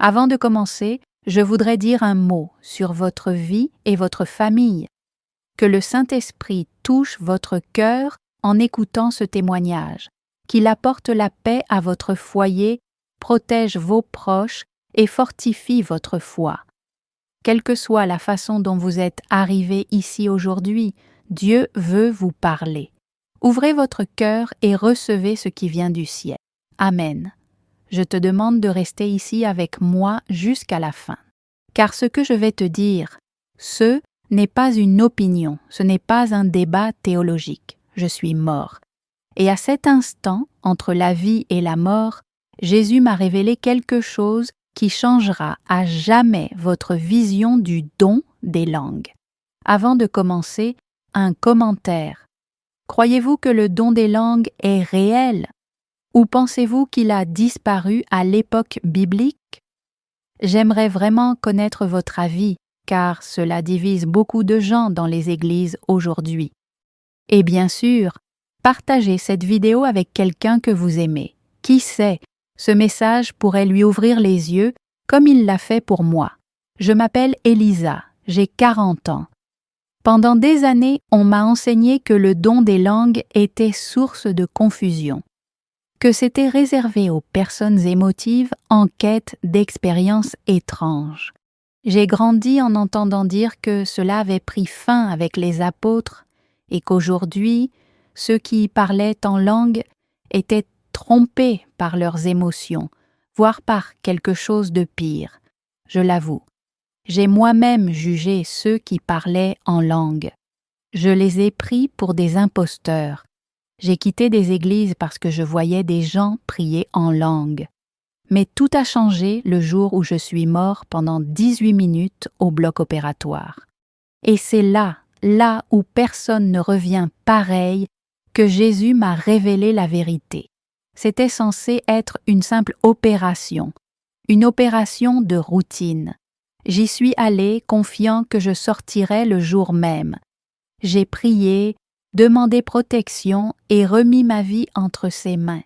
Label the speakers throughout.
Speaker 1: Avant de commencer, je voudrais dire un mot sur votre vie et votre famille. Que le Saint-Esprit touche votre cœur en écoutant ce témoignage, qu'il apporte la paix à votre foyer, protège vos proches et fortifie votre foi. Quelle que soit la façon dont vous êtes arrivé ici aujourd'hui, Dieu veut vous parler. Ouvrez votre cœur et recevez ce qui vient du ciel. Amen. Je te demande de rester ici avec moi jusqu'à la fin. Car ce que je vais te dire, ce n'est pas une opinion, ce n'est pas un débat théologique. Je suis mort. Et à cet instant, entre la vie et la mort, Jésus m'a révélé quelque chose qui changera à jamais votre vision du don des langues. Avant de commencer, un commentaire. Croyez-vous que le don des langues est réel? Ou pensez-vous qu'il a disparu à l'époque biblique? J'aimerais vraiment connaître votre avis, car cela divise beaucoup de gens dans les églises aujourd'hui. Et bien sûr, partagez cette vidéo avec quelqu'un que vous aimez. Qui sait, ce message pourrait lui ouvrir les yeux comme il l'a fait pour moi. Je m'appelle Elisa, j'ai 40 ans. Pendant des années, on m'a enseigné que le don des langues était source de confusion, que c'était réservé aux personnes émotives en quête d'expériences étranges. J'ai grandi en entendant dire que cela avait pris fin avec les apôtres et qu'aujourd'hui, ceux qui parlaient en langue étaient trompés par leurs émotions, voire par quelque chose de pire. Je l'avoue. J'ai moi-même jugé ceux qui parlaient en langue. Je les ai pris pour des imposteurs. J'ai quitté des églises parce que je voyais des gens prier en langue. Mais tout a changé le jour où je suis mort pendant 18 minutes au bloc opératoire. Et c'est là où personne ne revient pareil, que Jésus m'a révélé la vérité. C'était censé être une simple opération, une opération de routine. J'y suis allé confiant que je sortirais le jour même. J'ai prié, demandé protection et remis ma vie entre ses mains.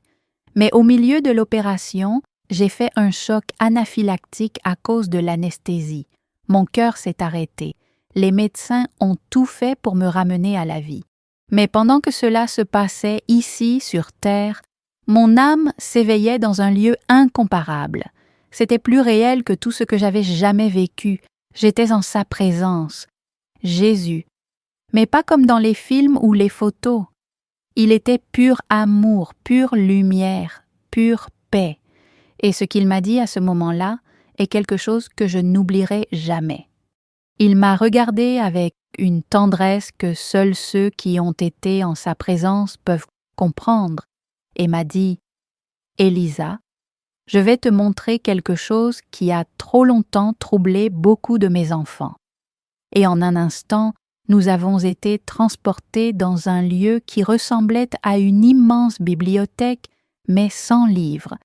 Speaker 1: Mais au milieu de l'opération, j'ai fait un choc anaphylactique à cause de l'anesthésie. Mon cœur s'est arrêté. Les médecins ont tout fait pour me ramener à la vie. Mais pendant que cela se passait ici sur Terre, mon âme s'éveillait dans un lieu incomparable. C'était plus réel que tout ce que j'avais jamais vécu. J'étais en sa présence. Jésus. Mais pas comme dans les films ou les photos. Il était pur amour, pure lumière, pure paix. Et ce qu'il m'a dit à ce moment-là est quelque chose que je n'oublierai jamais. Il m'a regardé avec une tendresse que seuls ceux qui ont été en sa présence peuvent comprendre et m'a dit « Elisa, je vais te montrer quelque chose qui a trop longtemps troublé beaucoup de mes enfants. » Et en un instant, nous avons été transportés dans un lieu qui ressemblait à une immense bibliothèque, mais sans livres.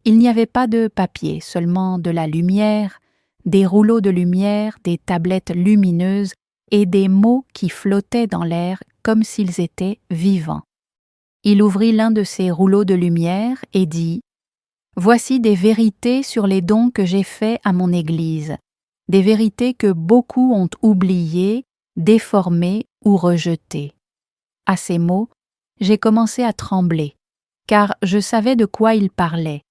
Speaker 1: Il n'y avait pas de papier, seulement de la lumière, des rouleaux de lumière, des tablettes lumineuses et des mots qui flottaient dans l'air comme s'ils étaient vivants. Il ouvrit l'un de ces rouleaux de lumière et dit « Voici des vérités sur les dons que j'ai faits à mon Église, des vérités que beaucoup ont oubliées, déformées ou rejetées. » À ces mots, j'ai commencé à trembler, car je savais de quoi il parlait.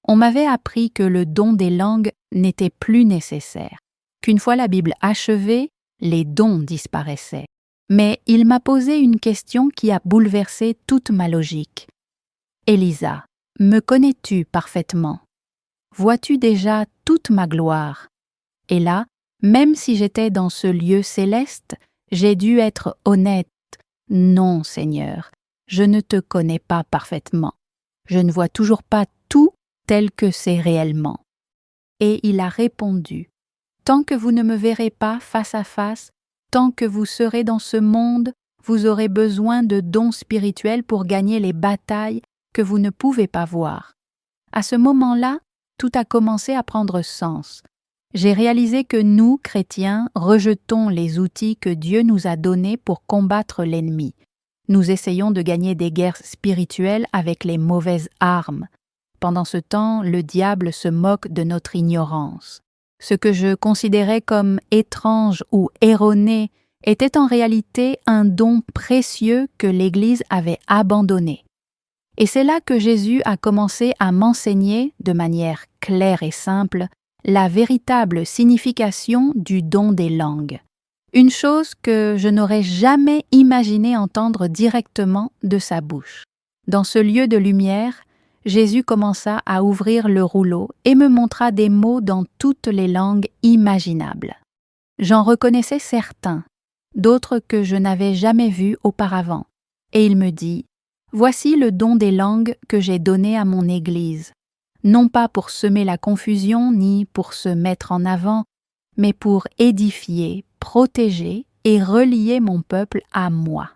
Speaker 1: On m'avait appris que le don des langues n'était plus nécessaire, qu'une fois la Bible achevée, les dons disparaissaient. Mais il m'a posé une question qui a bouleversé toute ma logique. « Elisa, me connais-tu parfaitement? Vois-tu déjà toute ma gloire? » Et là, même si j'étais dans ce lieu céleste, j'ai dû être honnête. « Non, Seigneur, je ne te connais pas parfaitement. Je ne vois toujours pas tout tel que c'est réellement. » Et il a répondu, « Tant que vous ne me verrez pas face à face, tant que vous serez dans ce monde, vous aurez besoin de dons spirituels pour gagner les batailles que vous ne pouvez pas voir. » À ce moment-là, tout a commencé à prendre sens. J'ai réalisé que nous, chrétiens, rejetons les outils que Dieu nous a donnés pour combattre l'ennemi. Nous essayons de gagner des guerres spirituelles avec les mauvaises armes. pendant ce temps, le diable se moque de notre ignorance. Ce que je considérais comme étrange ou erroné était en réalité un don précieux que l'Église avait abandonné. Et c'est là que Jésus a commencé à m'enseigner, de manière claire et simple, la véritable signification du don des langues. Une chose que je n'aurais jamais imaginé entendre directement de sa bouche. Dans ce lieu de lumière, Jésus commença à ouvrir le rouleau et me montra des mots dans toutes les langues imaginables. J'en reconnaissais certains, d'autres que je n'avais jamais vus auparavant, et il me dit « Voici le don des langues que j'ai donné à mon Église, non pas pour semer la confusion ni pour se mettre en avant, mais pour édifier, protéger et relier mon peuple à moi. »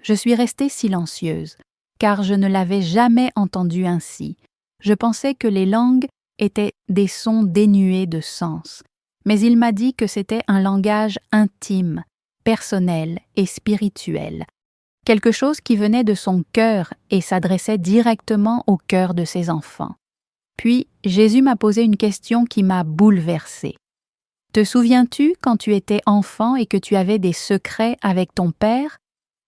Speaker 1: Je suis restée silencieuse, car je ne l'avais jamais entendu ainsi. Je pensais que les langues étaient des sons dénués de sens, mais il m'a dit que c'était un langage intime, personnel et spirituel, quelque chose qui venait de son cœur et s'adressait directement au cœur de ses enfants. Puis Jésus m'a posé une question qui m'a bouleversée. Te souviens-tu quand tu étais enfant et que tu avais des secrets avec ton père,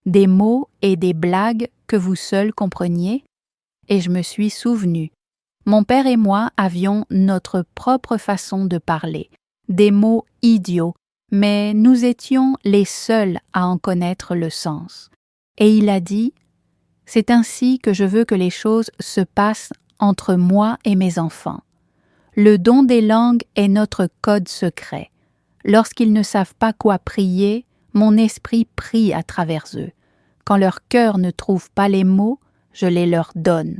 Speaker 1: des mots et des blagues que vous seuls compreniez? Et je me suis souvenue. Mon père et moi avions notre propre façon de parler, des mots idiots, mais nous étions les seuls à en connaître le sens. Et il a dit « C'est ainsi que je veux que les choses se passent entre moi et mes enfants. Le don des langues est notre code secret. Lorsqu'ils ne savent pas quoi prier, mon esprit prie à travers eux. Quand leur cœur ne trouve pas les mots, je les leur donne.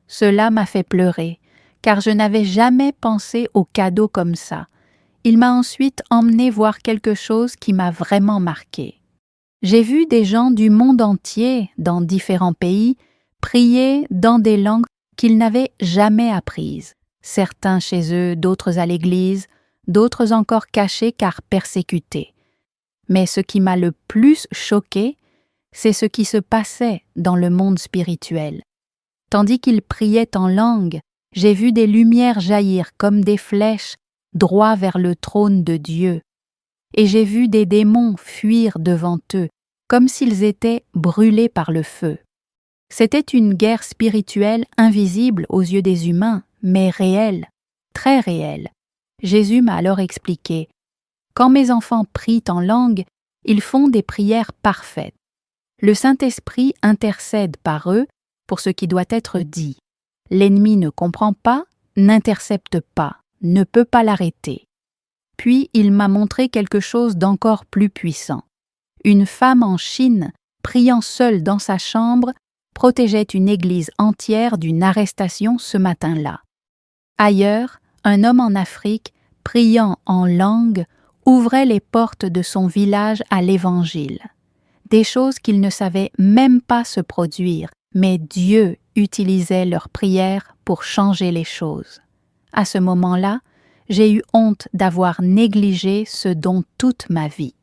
Speaker 1: Cela m'a fait pleurer, car je n'avais jamais pensé au cadeau comme ça. Il m'a ensuite emmené voir quelque chose qui m'a vraiment marqué. J'ai vu des gens du monde entier, dans différents pays, prier dans des langues qu'ils n'avaient jamais apprises. Certains chez eux, d'autres à l'église, d'autres encore cachés car persécutés. Mais ce qui m'a le plus choqué, c'est ce qui se passait dans le monde spirituel. Tandis qu'ils priaient en langue, j'ai vu des lumières jaillir comme des flèches droit vers le trône de Dieu. Et j'ai vu des démons fuir devant eux, comme s'ils étaient brûlés par le feu. C'était une guerre spirituelle invisible aux yeux des humains, mais réelle, très réelle. Jésus m'a alors expliqué « Quand mes enfants prient en langue, ils font des prières parfaites. Le Saint-Esprit intercède par eux pour ce qui doit être dit. L'ennemi ne comprend pas, n'intercepte pas, ne peut pas l'arrêter. » Puis il m'a montré quelque chose d'encore plus puissant. Une femme en Chine, priant seule dans sa chambre, protégeait une église entière d'une arrestation ce matin-là. Ailleurs, un homme en Afrique, priant en langue, ouvrait les portes de son village à l'Évangile. Des choses qu'il ne savait même pas se produire, mais Dieu utilisait leurs prières pour changer les choses. À ce moment-là, j'ai eu honte d'avoir négligé ce don toute ma vie.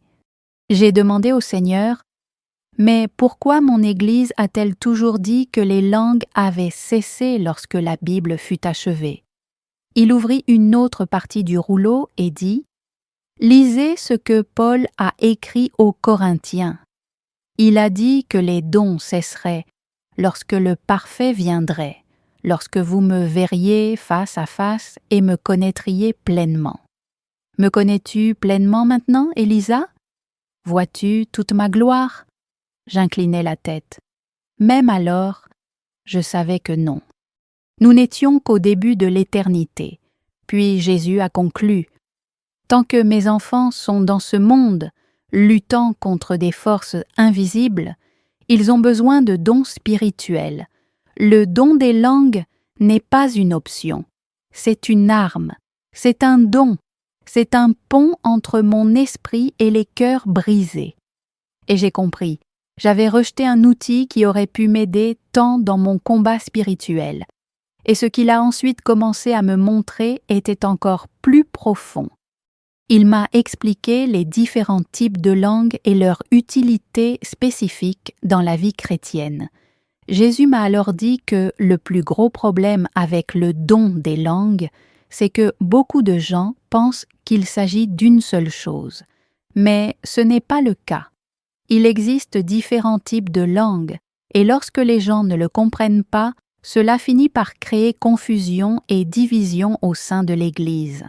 Speaker 1: J'ai demandé au Seigneur « Mais pourquoi mon Église a-t-elle toujours dit que les langues avaient cessé lorsque la Bible fut achevée ?» Il ouvrit une autre partie du rouleau et dit « Lisez ce que Paul a écrit aux Corinthiens. Il a dit que les dons cesseraient lorsque le parfait viendrait, lorsque vous me verriez face à face et me connaîtriez pleinement. Me connais-tu pleinement maintenant, Élisa? Vois-tu toute ma gloire? » J'inclinai la tête. Même alors, je savais que non. Nous n'étions qu'au début de l'éternité. Puis Jésus a conclu « Tant que mes enfants sont dans ce monde, luttant contre des forces invisibles, ils ont besoin de dons spirituels. Le don des langues n'est pas une option, c'est une arme, c'est un don, c'est un pont entre mon esprit et les cœurs brisés. » Et j'ai compris, j'avais rejeté un outil qui aurait pu m'aider tant dans mon combat spirituel. Et ce qu'il a ensuite commencé à me montrer était encore plus profond. Il m'a expliqué les différents types de langues et leur utilité spécifique dans la vie chrétienne. Jésus m'a alors dit que le plus gros problème avec le don des langues, c'est que beaucoup de gens pensent qu'il s'agit d'une seule chose. Mais ce n'est pas le cas. Il existe différents types de langues, et lorsque les gens ne le comprennent pas, cela finit par créer confusion et division au sein de l'Église.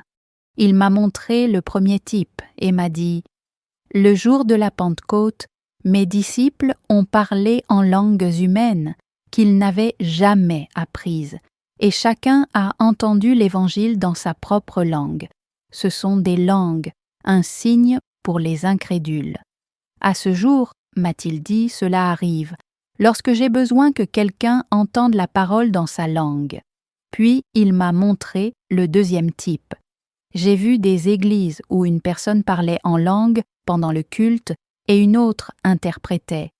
Speaker 1: Il m'a montré le premier type et m'a dit « Le jour de la Pentecôte, mes disciples ont parlé en langues humaines qu'ils n'avaient jamais apprises, et chacun a entendu l'Évangile dans sa propre langue. Ce sont des langues, un signe pour les incrédules. À ce jour, m'a-t-il dit, cela arrive, lorsque j'ai besoin que quelqu'un entende la parole dans sa langue. Puis il m'a montré le deuxième type. J'ai vu des églises où une personne parlait en langue pendant le culte et une autre interprétait.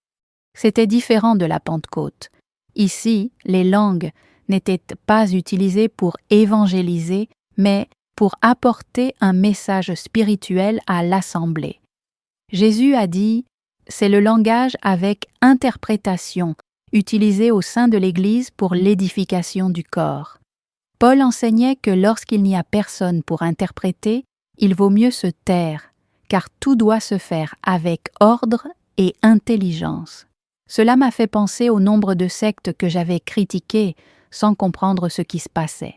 Speaker 1: C'était différent de la Pentecôte. Ici, les langues n'étaient pas utilisées pour évangéliser, mais pour apporter un message spirituel à l'assemblée. Jésus a dit « C'est le langage avec interprétation, utilisé au sein de l'Église pour l'édification du corps. » Paul enseignait que lorsqu'il n'y a personne pour interpréter, il vaut mieux se taire, car tout doit se faire avec ordre et intelligence. Cela m'a fait penser au nombre de sectes que j'avais critiquées sans comprendre ce qui se passait.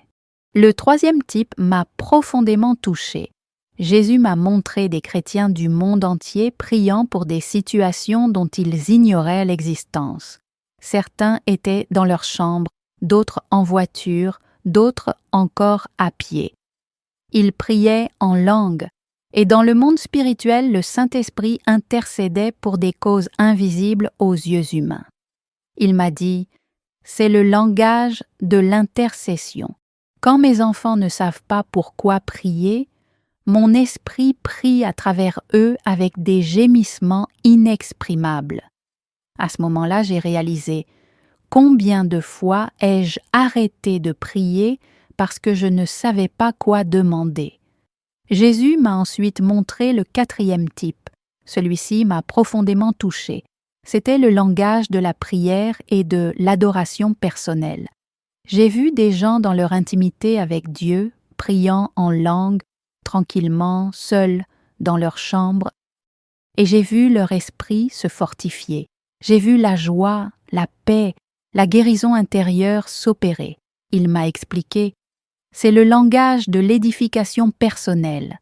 Speaker 1: Le troisième type m'a profondément touché. Jésus m'a montré des chrétiens du monde entier priant pour des situations dont ils ignoraient l'existence. Certains étaient dans leur chambre, d'autres en voiture, d'autres encore à pied. Ils priaient en langue, et dans le monde spirituel, le Saint-Esprit intercédait pour des causes invisibles aux yeux humains. Il m'a dit « C'est le langage de l'intercession. Quand mes enfants ne savent pas pourquoi prier, mon esprit prie à travers eux avec des gémissements inexprimables. » À ce moment-là, j'ai réalisé combien de fois ai-je arrêté de prier parce que je ne savais pas quoi demander. Jésus m'a ensuite montré le quatrième type. Celui-ci m'a profondément touché. C'était le langage de la prière et de l'adoration personnelle. J'ai vu des gens dans leur intimité avec Dieu, priant en langue, tranquillement, seuls, dans leur chambre, et j'ai vu leur esprit se fortifier. J'ai vu la joie, la paix, la guérison intérieure s'opérer. Il m'a expliqué « C'est le langage de l'édification personnelle.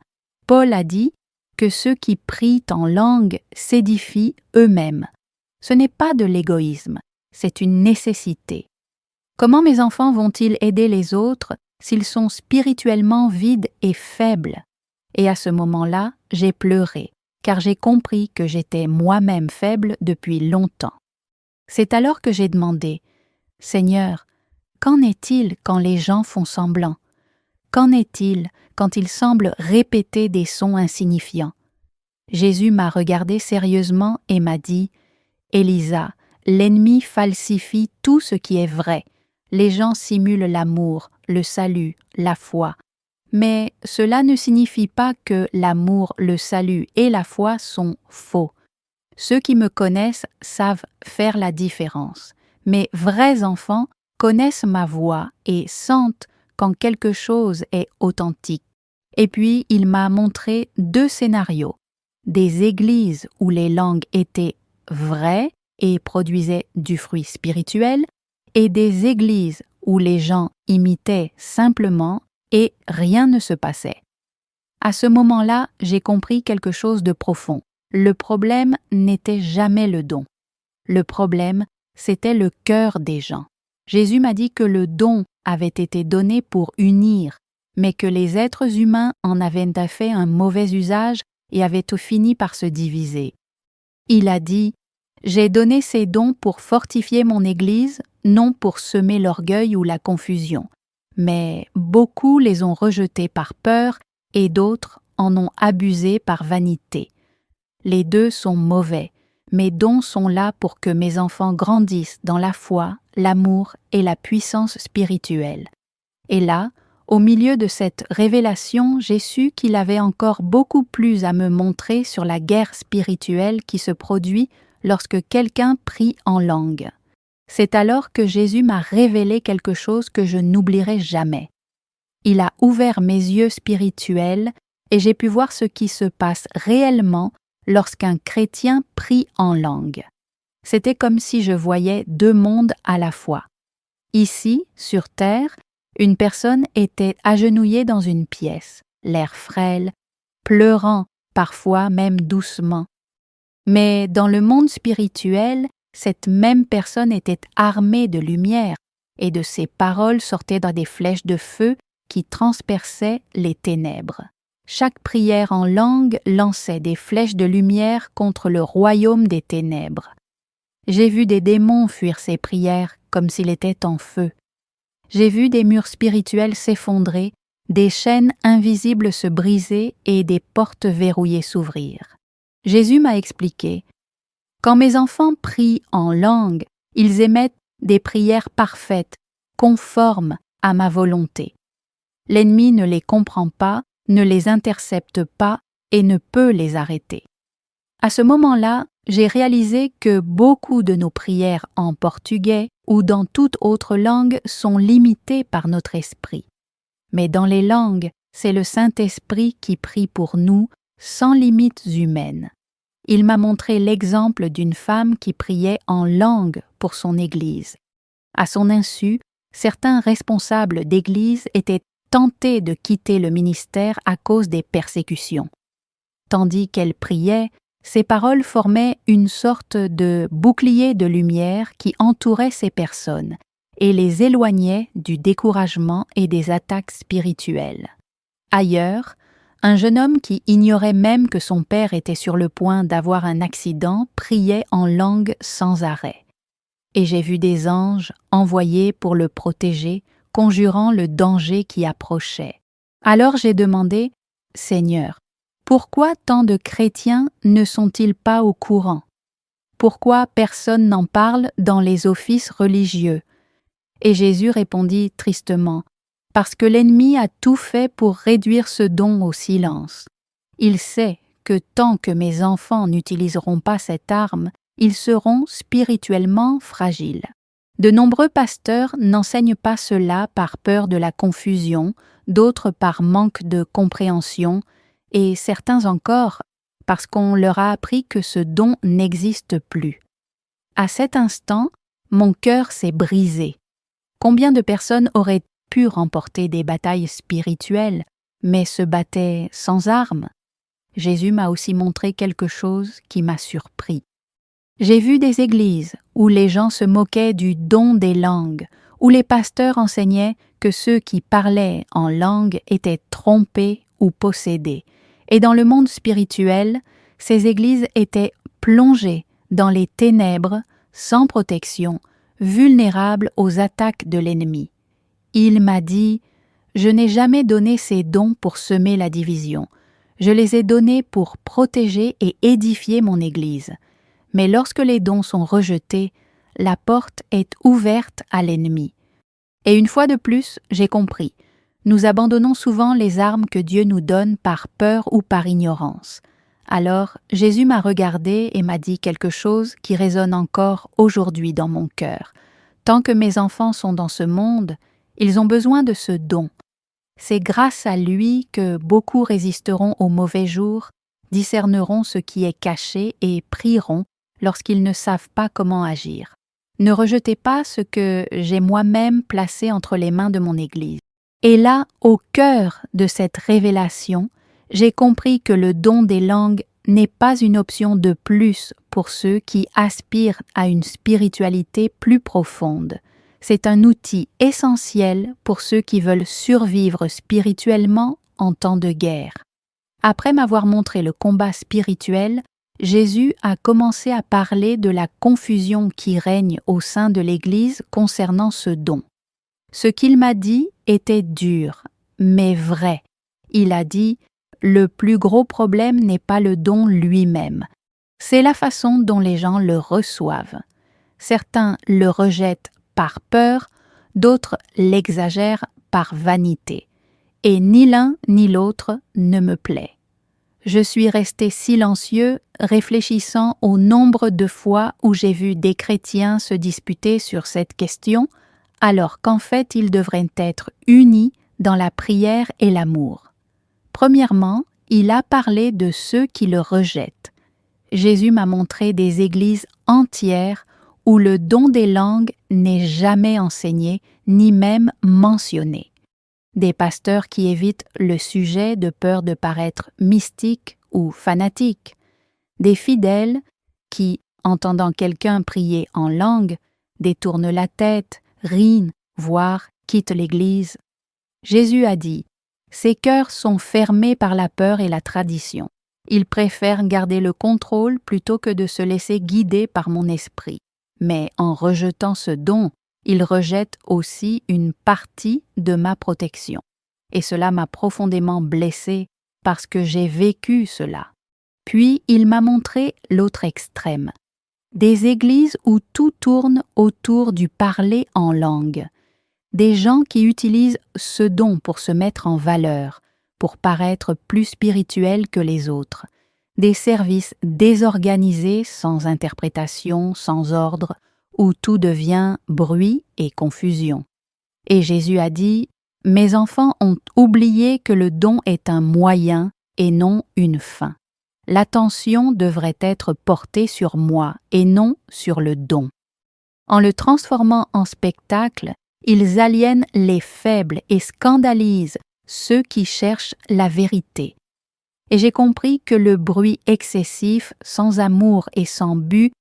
Speaker 1: Paul a dit que ceux qui prient en langue s'édifient eux-mêmes. Ce n'est pas de l'égoïsme, c'est une nécessité. Comment mes enfants vont-ils aider les autres s'ils sont spirituellement vides et faibles? » Et à ce moment-là, j'ai pleuré, car j'ai compris que j'étais moi-même faible depuis longtemps. C'est alors que j'ai demandé « Seigneur, qu'en est-il quand les gens font semblant? Qu'en est-il quand ils semblent répéter des sons insignifiants? » Jésus m'a regardé sérieusement et m'a dit « Élisa, l'ennemi falsifie tout ce qui est vrai. Les gens simulent l'amour, le salut, la foi. Mais cela ne signifie pas que l'amour, le salut et la foi sont faux. Ceux qui me connaissent savent faire la différence. Mes vrais enfants connaissent ma voix et sentent quand quelque chose est authentique. » Et puis il m'a montré 2 scénarios. Des églises où les langues étaient vraies et produisaient du fruit spirituel, et des églises où les gens imitaient simplement et rien ne se passait. À ce moment-là, j'ai compris quelque chose de profond. Le problème n'était jamais le don. Le problème, c'était le cœur des gens. Jésus m'a dit que le don avait été donné pour unir, mais que les êtres humains en avaient fait un mauvais usage et avaient fini par se diviser. Il a dit « J'ai donné ces dons pour fortifier mon Église, non pour semer l'orgueil ou la confusion. Mais beaucoup les ont rejetés par peur et d'autres en ont abusé par vanité. Les 2 sont mauvais. Mes dons sont là pour que mes enfants grandissent dans la foi, l'amour et la puissance spirituelle. » Et là, au milieu de cette révélation, j'ai su qu'il avait encore beaucoup plus à me montrer sur la guerre spirituelle qui se produit lorsque quelqu'un prie en langue. C'est alors que Jésus m'a révélé quelque chose que je n'oublierai jamais. Il a ouvert mes yeux spirituels et j'ai pu voir ce qui se passe réellement lorsqu'un chrétien prie en langue. C'était comme si je voyais deux mondes à la fois. Ici, sur terre, une personne était agenouillée dans une pièce, l'air frêle, pleurant, parfois même doucement. Mais dans le monde spirituel, cette même personne était armée de lumière, et de ses paroles sortaient dans des flèches de feu qui transperçaient les ténèbres. Chaque prière en langue lançait des flèches de lumière contre le royaume des ténèbres. J'ai vu des démons fuir ces prières comme s'il était en feu. J'ai vu des murs spirituels s'effondrer, des chaînes invisibles se briser et des portes verrouillées s'ouvrir. Jésus m'a expliqué: quand mes enfants prient en langue, ils émettent des prières parfaites, conformes à ma volonté. L'ennemi ne les comprend pas, ne les intercepte pas et ne peut les arrêter. À ce moment-là, j'ai réalisé que beaucoup de nos prières en portugais ou dans toute autre langue sont limitées par notre esprit. Mais dans les langues, c'est le Saint-Esprit qui prie pour nous, sans limites humaines. Il m'a montré l'exemple d'une femme qui priait en langue pour son Église. À son insu, certains responsables d'Église étaient tentés de quitter le ministère à cause des persécutions. Tandis qu'elle priait, ses paroles formaient une sorte de bouclier de lumière qui entourait ces personnes et les éloignait du découragement et des attaques spirituelles. Ailleurs, un jeune homme qui ignorait même que son père était sur le point d'avoir un accident priait en langue sans arrêt. Et j'ai vu des anges envoyés pour le protéger, conjurant le danger qui approchait. Alors j'ai demandé: « Seigneur, pourquoi tant de chrétiens ne sont-ils pas au courant? Pourquoi personne n'en parle dans les offices religieux ?» Et Jésus répondit tristement: « Parce que l'ennemi a tout fait pour réduire ce don au silence. Il sait que tant que mes enfants n'utiliseront pas cette arme, ils seront spirituellement fragiles. De nombreux pasteurs n'enseignent pas cela par peur de la confusion, d'autres par manque de compréhension, et certains encore parce qu'on leur a appris que ce don n'existe plus. À cet instant, mon cœur s'est brisé. Combien de personnes auraient pu remporter des batailles spirituelles, mais se battaient sans armes? Jésus m'a aussi montré quelque chose qui m'a surpris. J'ai vu des églises où les gens se moquaient du don des langues, où les pasteurs enseignaient que ceux qui parlaient en langue étaient trompés ou possédés. Et dans le monde spirituel, ces églises étaient plongées dans les ténèbres, sans protection, vulnérables aux attaques de l'ennemi. Il m'a dit: « Je n'ai jamais donné ces dons pour semer la division. Je les ai donnés pour protéger et édifier mon Église. Mais lorsque les dons sont rejetés, la porte est ouverte à l'ennemi. » Et une fois de plus, j'ai compris. Nous abandonnons souvent les armes que Dieu nous donne par peur ou par ignorance. Alors, Jésus m'a regardé et m'a dit quelque chose qui résonne encore aujourd'hui dans mon cœur. Tant que mes enfants sont dans ce monde, ils ont besoin de ce don. C'est grâce à lui que beaucoup résisteront aux mauvais jours, discerneront ce qui est caché et prieront lorsqu'ils ne savent pas comment agir. Ne rejetez pas ce que j'ai moi-même placé entre les mains de mon Église. Et là, au cœur de cette révélation, j'ai compris que le don des langues n'est pas une option de plus pour ceux qui aspirent à une spiritualité plus profonde. C'est un outil essentiel pour ceux qui veulent survivre spirituellement en temps de guerre. Après m'avoir montré le combat spirituel, Jésus a commencé à parler de la confusion qui règne au sein de l'Église concernant ce don. Ce qu'il m'a dit était dur, mais vrai. Il a dit: « Le plus gros problème n'est pas le don lui-même, c'est la façon dont les gens le reçoivent. Certains le rejettent par peur, d'autres l'exagèrent par vanité. Et ni l'un ni l'autre ne me plaît. Je suis resté silencieux, réfléchissant au nombre de fois où j'ai vu des chrétiens se disputer sur cette question, alors qu'en fait ils devraient être unis dans la prière et l'amour. Premièrement, il a parlé de ceux qui le rejettent. Jésus m'a montré des églises entières où le don des langues n'est jamais enseigné, ni même mentionné. Des pasteurs qui évitent le sujet de peur de paraître mystiques ou fanatiques. Des fidèles qui, entendant quelqu'un prier en langue, détournent la tête, rient, voire quittent l'Église. Jésus a dit « Ces cœurs sont fermés par la peur et la tradition. Ils préfèrent garder le contrôle plutôt que de se laisser guider par mon esprit. Mais en rejetant ce don, ils rejettent aussi une partie de ma protection. Et cela m'a profondément blessé parce que j'ai vécu cela. » Puis il m'a montré l'autre extrême. Des églises où tout tourne autour du parler en langue. Des gens qui utilisent ce don pour se mettre en valeur, pour paraître plus spirituels que les autres. Des services désorganisés, sans interprétation, sans ordre, où tout devient bruit et confusion. Et Jésus a dit « Mes enfants ont oublié que le don est un moyen et non une fin. L'attention devrait être portée sur moi et non sur le don. » En le transformant en spectacle, ils aliènent les faibles et scandalisent ceux qui cherchent la vérité. Et j'ai compris que le bruit excessif, sans amour et sans but,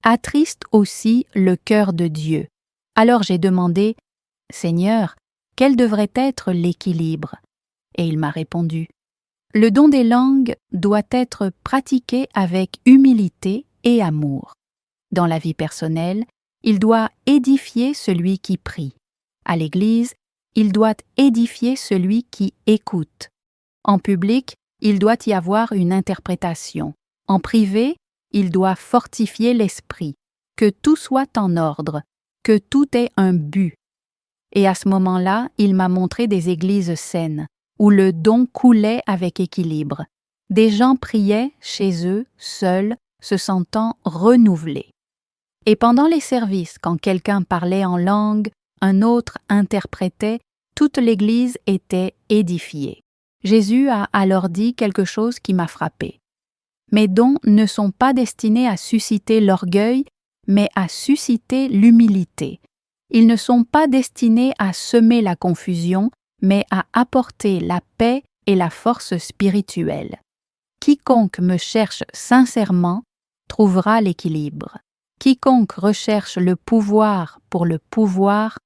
Speaker 1: attriste aussi le cœur de Dieu. Alors j'ai demandé « Seigneur, quel devrait être l'équilibre ?» Et il m'a répondu « Le don des langues doit être pratiqué avec humilité et amour. Dans la vie personnelle, il doit édifier celui qui prie. À l'Église, il doit édifier celui qui écoute. En public, il doit y avoir une interprétation. En privé, il doit fortifier l'esprit, que tout soit en ordre, que tout ait un but. » Et à ce moment-là, il m'a montré des églises saines, où le don coulait avec équilibre. Des gens priaient chez eux, seuls, se sentant renouvelés. Et pendant les services, quand quelqu'un parlait en langue, un autre interprétait, toute l'Église était édifiée. Jésus a alors dit quelque chose qui m'a frappé. Mes dons ne sont pas destinés à susciter l'orgueil, mais à susciter l'humilité. Ils ne sont pas destinés à semer la confusion, mais à apporter la paix et la force spirituelle. Quiconque me cherche sincèrement trouvera l'équilibre. Quiconque recherche le pouvoir pour le pouvoir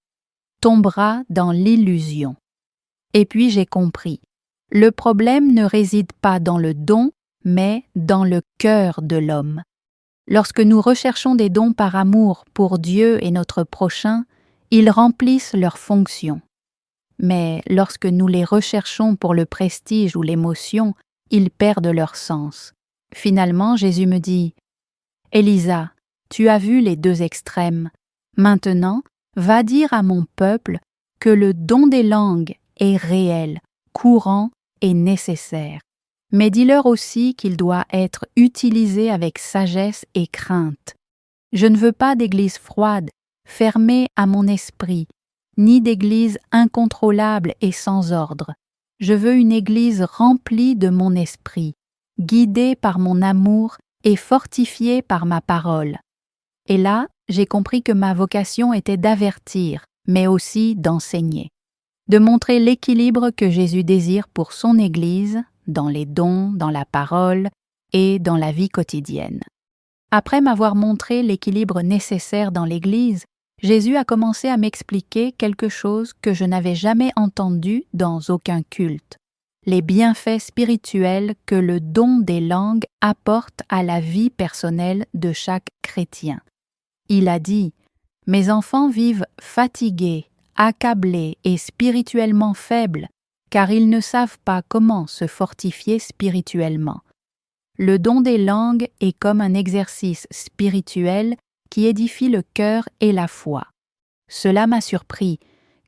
Speaker 1: tombera dans l'illusion. Et puis j'ai compris. Le problème ne réside pas dans le don, mais dans le cœur de l'homme. Lorsque nous recherchons des dons par amour pour Dieu et notre prochain, ils remplissent leur fonction. Mais lorsque nous les recherchons pour le prestige ou l'émotion, ils perdent leur sens. Finalement, Jésus me dit « Élisa, tu as vu les deux extrêmes. Maintenant, va dire à mon peuple que le don des langues est réel, courant et nécessaire. Mais dis-leur aussi qu'il doit être utilisé avec sagesse et crainte. Je ne veux pas d'église froide, fermée à mon esprit, ni d'église incontrôlable et sans ordre. Je veux une église remplie de mon esprit, guidée par mon amour et fortifiée par ma parole. » Et là, j'ai compris que ma vocation était d'avertir, mais aussi d'enseigner, de montrer l'équilibre que Jésus désire pour son Église, dans les dons, dans la parole et dans la vie quotidienne. Après m'avoir montré l'équilibre nécessaire dans l'Église, Jésus a commencé à m'expliquer quelque chose que je n'avais jamais entendu dans aucun culte, les bienfaits spirituels que le don des langues apporte à la vie personnelle de chaque chrétien. Il a dit « Mes enfants vivent fatigués, accablés et spirituellement faibles, car ils ne savent pas comment se fortifier spirituellement. Le don des langues est comme un exercice spirituel qui édifie le cœur et la foi. Cela m'a surpris,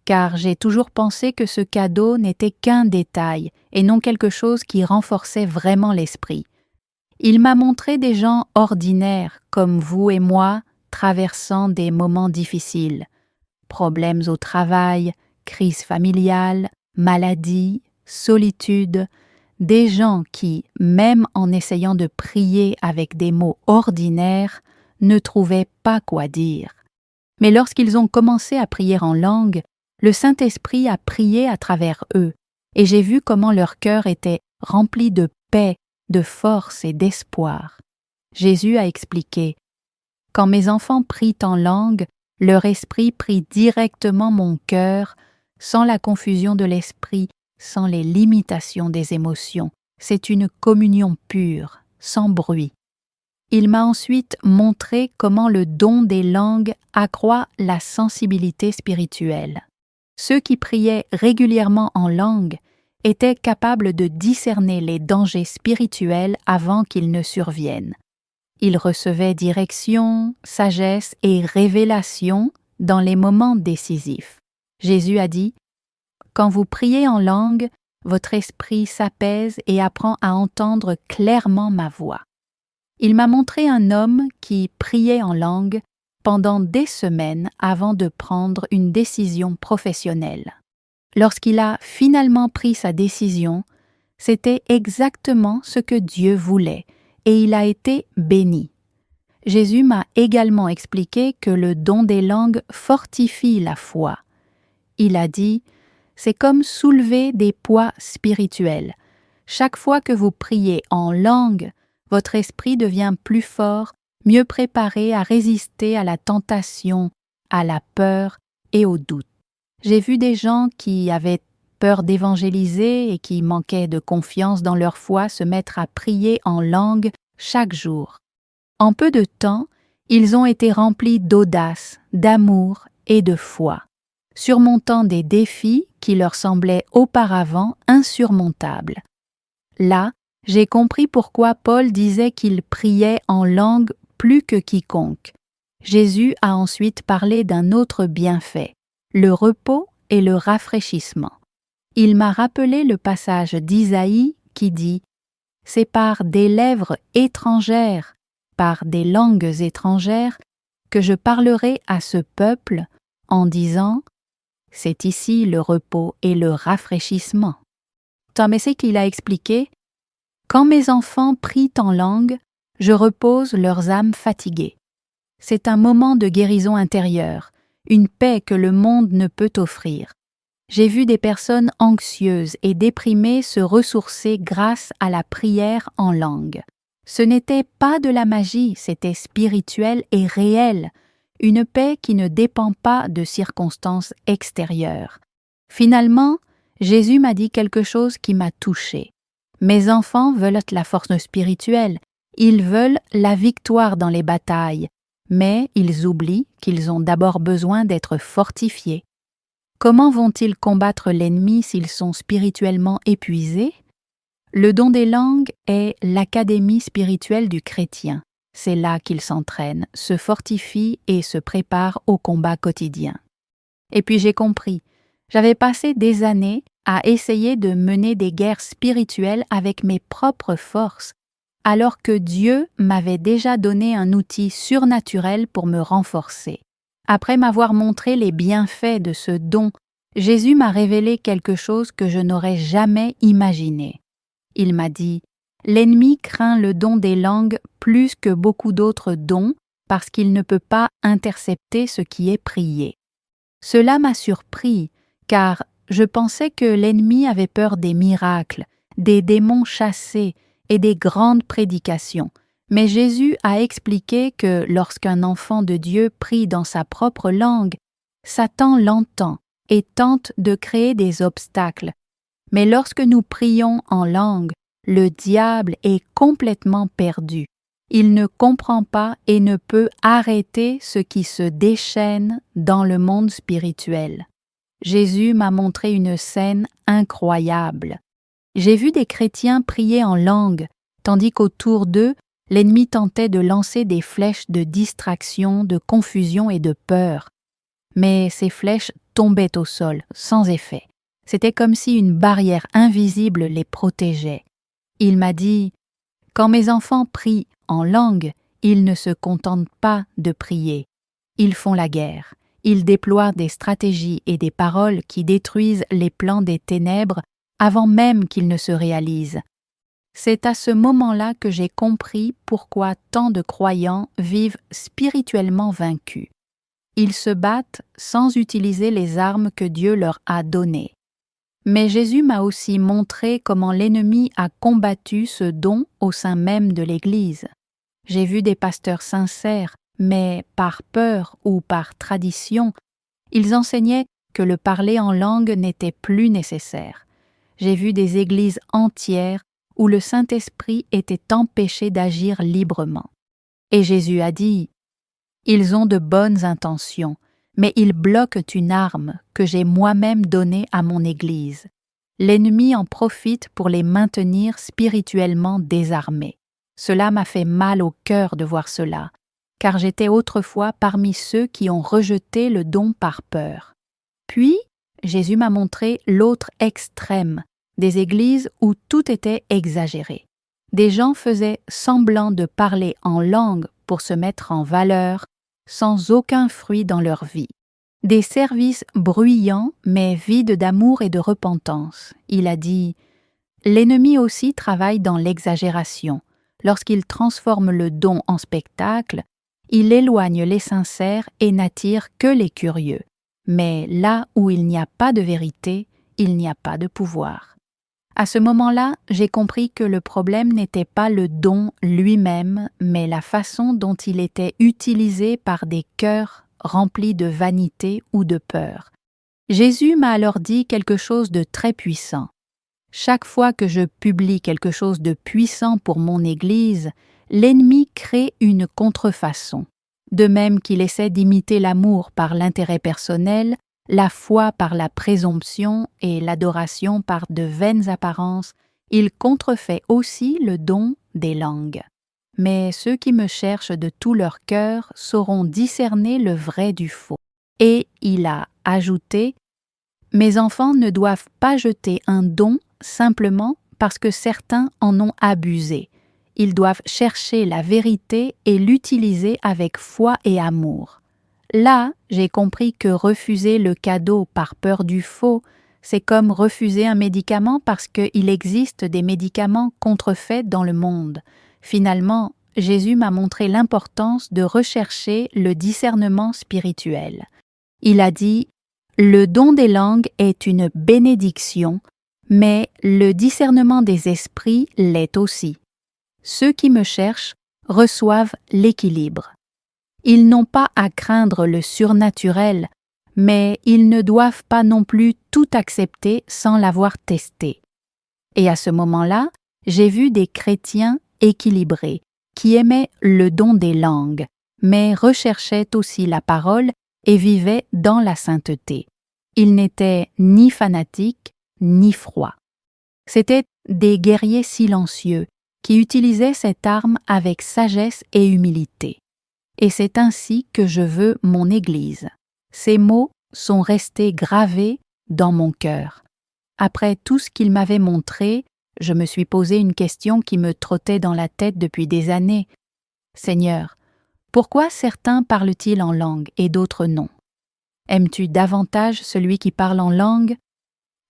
Speaker 1: car j'ai toujours pensé que ce cadeau n'était qu'un détail et non quelque chose qui renforçait vraiment l'esprit. Il m'a montré des gens ordinaires comme vous et moi, traversant des moments difficiles, problèmes au travail, crise familiale, maladie, solitude, des gens qui, même en essayant de prier avec des mots ordinaires, ne trouvaient pas quoi dire. Mais lorsqu'ils ont commencé à prier en langue, le Saint-Esprit a prié à travers eux, et j'ai vu comment leur cœur était rempli de paix, de force et d'espoir. Jésus a expliqué « Quand mes enfants prient en langue, leur esprit prie directement mon cœur, sans la confusion de l'esprit, sans les limitations des émotions. C'est une communion pure, sans bruit. » Il m'a ensuite montré comment le don des langues accroît la sensibilité spirituelle. Ceux qui priaient régulièrement en langue étaient capables de discerner les dangers spirituels avant qu'ils ne surviennent. Ils recevaient direction, sagesse et révélation dans les moments décisifs. Jésus a dit « Quand vous priez en langue, votre esprit s'apaise et apprend à entendre clairement ma voix. » Il m'a montré un homme qui priait en langue pendant des semaines avant de prendre une décision professionnelle. Lorsqu'il a finalement pris sa décision, c'était exactement ce que Dieu voulait et il a été béni. Jésus m'a également expliqué que le don des langues fortifie la foi. Il a dit « C'est comme soulever des poids spirituels. Chaque fois que vous priez en langue, votre esprit devient plus fort, mieux préparé à résister à la tentation, à la peur et au doute. » J'ai vu des gens qui avaient peur d'évangéliser et qui manquaient de confiance dans leur foi se mettre à prier en langue chaque jour. En peu de temps, ils ont été remplis d'audace, d'amour et de foi, surmontant des défis qui leur semblaient auparavant insurmontables. Là, j'ai compris pourquoi Paul disait qu'il priait en langue plus que quiconque. Jésus a ensuite parlé d'un autre bienfait, le repos et le rafraîchissement. Il m'a rappelé le passage d'Isaïe qui dit « C'est par des lèvres étrangères, par des langues étrangères, que je parlerai à ce peuple en disant « C'est ici le repos et le rafraîchissement. » Tom Ezekiel a expliqué « Quand mes enfants prient en langue, je repose leurs âmes fatiguées. C'est un moment de guérison intérieure, une paix que le monde ne peut offrir. J'ai vu des personnes anxieuses et déprimées se ressourcer grâce à la prière en langue. Ce n'était pas de la magie, c'était spirituel et réel, une paix qui ne dépend pas de circonstances extérieures. Finalement, Jésus m'a dit quelque chose qui m'a touchée. Mes enfants veulent la force spirituelle, ils veulent la victoire dans les batailles, mais ils oublient qu'ils ont d'abord besoin d'être fortifiés. Comment vont-ils combattre l'ennemi s'ils sont spirituellement épuisés? Le don des langues est l'académie spirituelle du chrétien. C'est là qu'il s'entraîne, se fortifie et se prépare au combat quotidien. Et puis j'ai compris, j'avais passé des années à essayer de mener des guerres spirituelles avec mes propres forces, alors que Dieu m'avait déjà donné un outil surnaturel pour me renforcer. Après m'avoir montré les bienfaits de ce don, Jésus m'a révélé quelque chose que je n'aurais jamais imaginé. Il m'a dit « L'ennemi craint le don des langues plus que beaucoup d'autres dons parce qu'il ne peut pas intercepter ce qui est prié. » Cela m'a surpris, car je pensais que l'ennemi avait peur des miracles, des démons chassés et des grandes prédications. Mais Jésus a expliqué que lorsqu'un enfant de Dieu prie dans sa propre langue, Satan l'entend et tente de créer des obstacles. Mais lorsque nous prions en langue, le diable est complètement perdu. Il ne comprend pas et ne peut arrêter ce qui se déchaîne dans le monde spirituel. Jésus m'a montré une scène incroyable. J'ai vu des chrétiens prier en langue, tandis qu'autour d'eux, l'ennemi tentait de lancer des flèches de distraction, de confusion et de peur. Mais ces flèches tombaient au sol, sans effet. C'était comme si une barrière invisible les protégeait. Il m'a dit « Quand mes enfants prient en langue, ils ne se contentent pas de prier. Ils font la guerre. Ils déploient des stratégies et des paroles qui détruisent les plans des ténèbres avant même qu'ils ne se réalisent. » C'est à ce moment-là que j'ai compris pourquoi tant de croyants vivent spirituellement vaincus. Ils se battent sans utiliser les armes que Dieu leur a données. Mais Jésus m'a aussi montré comment l'ennemi a combattu ce don au sein même de l'Église. J'ai vu des pasteurs sincères, mais par peur ou par tradition, ils enseignaient que le parler en langue n'était plus nécessaire. J'ai vu des églises entières où le Saint-Esprit était empêché d'agir librement. Et Jésus a dit « Ils ont de bonnes intentions, mais ils bloquent une arme que j'ai moi-même donnée à mon Église. L'ennemi en profite pour les maintenir spirituellement désarmés. Cela m'a fait mal au cœur de voir cela, car j'étais autrefois parmi ceux qui ont rejeté le don par peur. Puis, Jésus m'a montré l'autre extrême, des églises où tout était exagéré. Des gens faisaient semblant de parler en langue pour se mettre en valeur, sans aucun fruit dans leur vie. Des services bruyants mais vides d'amour et de repentance. Il a dit « L'ennemi aussi travaille dans l'exagération. Lorsqu'il transforme le don en spectacle, il éloigne les sincères et n'attire que les curieux. Mais là où il n'y a pas de vérité, il n'y a pas de pouvoir. » À ce moment-là, j'ai compris que le problème n'était pas le don lui-même, mais la façon dont il était utilisé par des cœurs remplis de vanité ou de peur. Jésus m'a alors dit quelque chose de très puissant. Chaque fois que je publie quelque chose de puissant pour mon Église, l'ennemi crée une contrefaçon. De même qu'il essaie d'imiter l'amour par l'intérêt personnel, la foi par la présomption et l'adoration par de vaines apparences, il contrefait aussi le don des langues. Mais ceux qui me cherchent de tout leur cœur sauront discerner le vrai du faux. Et il a ajouté « Mes enfants ne doivent pas jeter un don simplement parce que certains en ont abusé. Ils doivent chercher la vérité et l'utiliser avec foi et amour. » Là, j'ai compris que refuser le cadeau par peur du faux, c'est comme refuser un médicament parce qu'il existe des médicaments contrefaits dans le monde. Finalement, Jésus m'a montré l'importance de rechercher le discernement spirituel. Il a dit « Le don des langues est une bénédiction, mais le discernement des esprits l'est aussi. Ceux qui me cherchent reçoivent l'équilibre. Ils n'ont pas à craindre le surnaturel, mais ils ne doivent pas non plus tout accepter sans l'avoir testé. » Et à ce moment-là, j'ai vu des chrétiens équilibrés, qui aimaient le don des langues, mais recherchaient aussi la parole et vivaient dans la sainteté. Ils n'étaient ni fanatiques, ni froids. C'étaient des guerriers silencieux, qui utilisaient cette arme avec sagesse et humilité. Et c'est ainsi que je veux mon Église. Ces mots sont restés gravés dans mon cœur. Après tout ce qu'il m'avait montré, je me suis posé une question qui me trottait dans la tête depuis des années. « Seigneur, pourquoi certains parlent-ils en langue et d'autres non? Aimes-tu davantage celui qui parle en langue ?»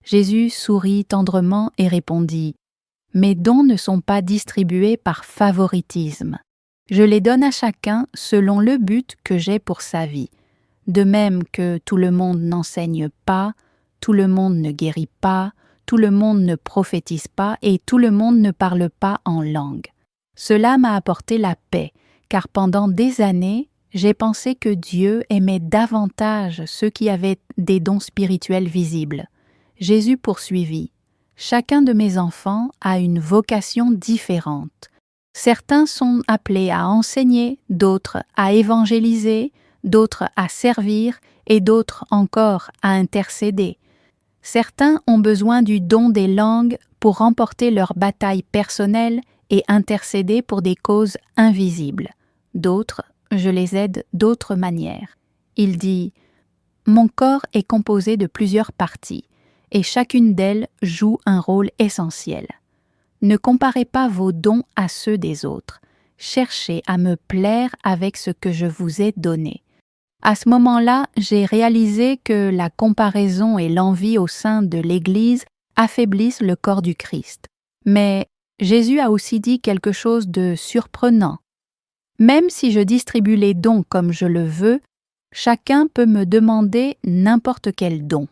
Speaker 1: Jésus sourit tendrement et répondit « Mes dons ne sont pas distribués par favoritisme. Je les donne à chacun selon le but que j'ai pour sa vie. De même que tout le monde n'enseigne pas, tout le monde ne guérit pas, tout le monde ne prophétise pas et tout le monde ne parle pas en langue. Cela m'a apporté la paix, car pendant des années, j'ai pensé que Dieu aimait davantage ceux qui avaient des dons spirituels visibles. Jésus poursuivit « Chacun de mes enfants a une vocation différente. Certains sont appelés à enseigner, d'autres à évangéliser, d'autres à servir et d'autres encore à intercéder. Certains ont besoin du don des langues pour remporter leur bataille personnelle et intercéder pour des causes invisibles. D'autres, je les aide d'autres manières. » Il dit mon corps est composé de plusieurs parties, et chacune d'elles joue un rôle essentiel. Ne comparez pas vos dons à ceux des autres. Cherchez à me plaire avec ce que je vous ai donné. À ce moment-là, j'ai réalisé que la comparaison et l'envie au sein de l'Église affaiblissent le corps du Christ. Mais Jésus a aussi dit quelque chose de surprenant. Même si je distribue les dons comme je le veux, chacun peut me demander n'importe quel don.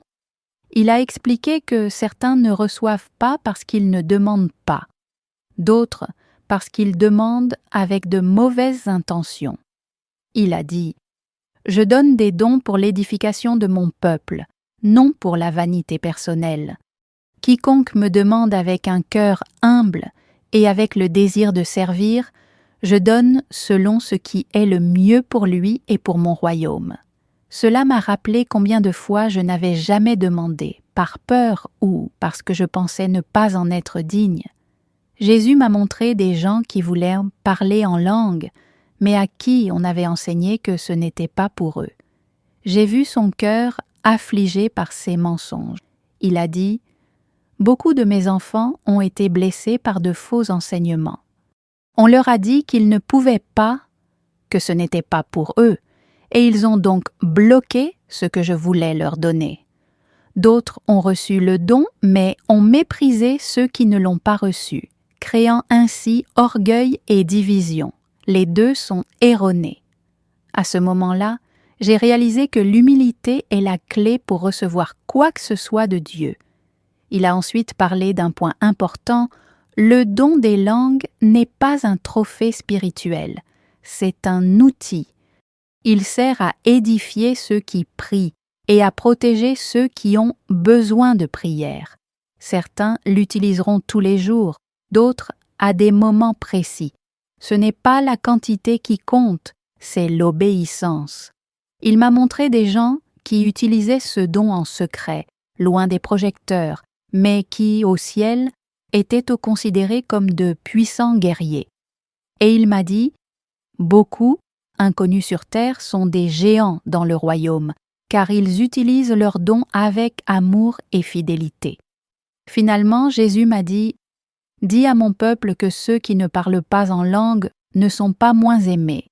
Speaker 1: Il a expliqué que certains ne reçoivent pas parce qu'ils ne demandent pas, d'autres parce qu'ils demandent avec de mauvaises intentions. Il a dit « Je donne des dons pour l'édification de mon peuple, non pour la vanité personnelle. Quiconque me demande avec un cœur humble et avec le désir de servir, je donne selon ce qui est le mieux pour lui et pour mon royaume. » Cela m'a rappelé combien de fois je n'avais jamais demandé, par peur ou parce que je pensais ne pas en être digne. Jésus m'a montré des gens qui voulaient parler en langue, mais à qui on avait enseigné que ce n'était pas pour eux. J'ai vu son cœur affligé par ces mensonges. Il a dit « Beaucoup de mes enfants ont été blessés par de faux enseignements. On leur a dit qu'ils ne pouvaient pas, que ce n'était pas pour eux, et ils ont donc bloqué ce que je voulais leur donner. D'autres ont reçu le don, mais ont méprisé ceux qui ne l'ont pas reçu, créant ainsi orgueil et division. Les deux sont erronés. » À ce moment-là, j'ai réalisé que l'humilité est la clé pour recevoir quoi que ce soit de Dieu. Il a ensuite parlé d'un point important, le don des langues n'est pas un trophée spirituel, c'est un outil. Il sert à édifier ceux qui prient et à protéger ceux qui ont besoin de prière. Certains l'utiliseront tous les jours, d'autres à des moments précis. Ce n'est pas la quantité qui compte, c'est l'obéissance. Il m'a montré des gens qui utilisaient ce don en secret, loin des projecteurs, mais qui, au ciel, étaient considérés comme de puissants guerriers. Et il m'a dit « Beaucoup, inconnus sur terre, sont des géants dans le royaume, car ils utilisent leurs dons avec amour et fidélité. » Finalement, Jésus m'a dit « Dis à mon peuple que ceux qui ne parlent pas en langue ne sont pas moins aimés.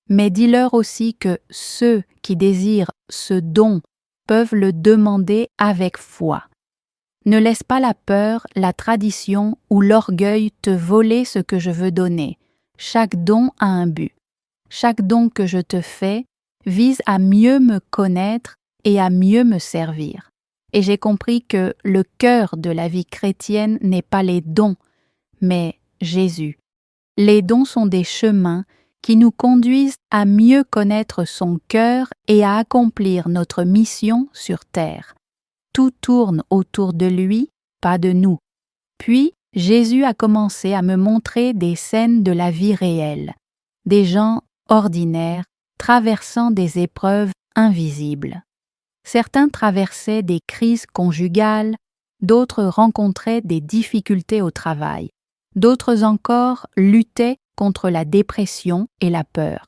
Speaker 1: Mais dis-leur aussi que ceux qui désirent ce don peuvent le demander avec foi. Ne laisse pas la peur, la tradition ou l'orgueil te voler ce que je veux donner. Chaque don a un but. Chaque don que je te fais vise à mieux me connaître et à mieux me servir. Et j'ai compris que le cœur de la vie chrétienne n'est pas les dons, mais Jésus. Les dons sont des chemins qui nous conduisent à mieux connaître son cœur et à accomplir notre mission sur terre. Tout tourne autour de lui, pas de nous. Puis, Jésus a commencé à me montrer des scènes de la vie réelle, des gens ordinaires traversant des épreuves invisibles. Certains traversaient des crises conjugales, d'autres rencontraient des difficultés au travail, d'autres encore luttaient contre la dépression et la peur.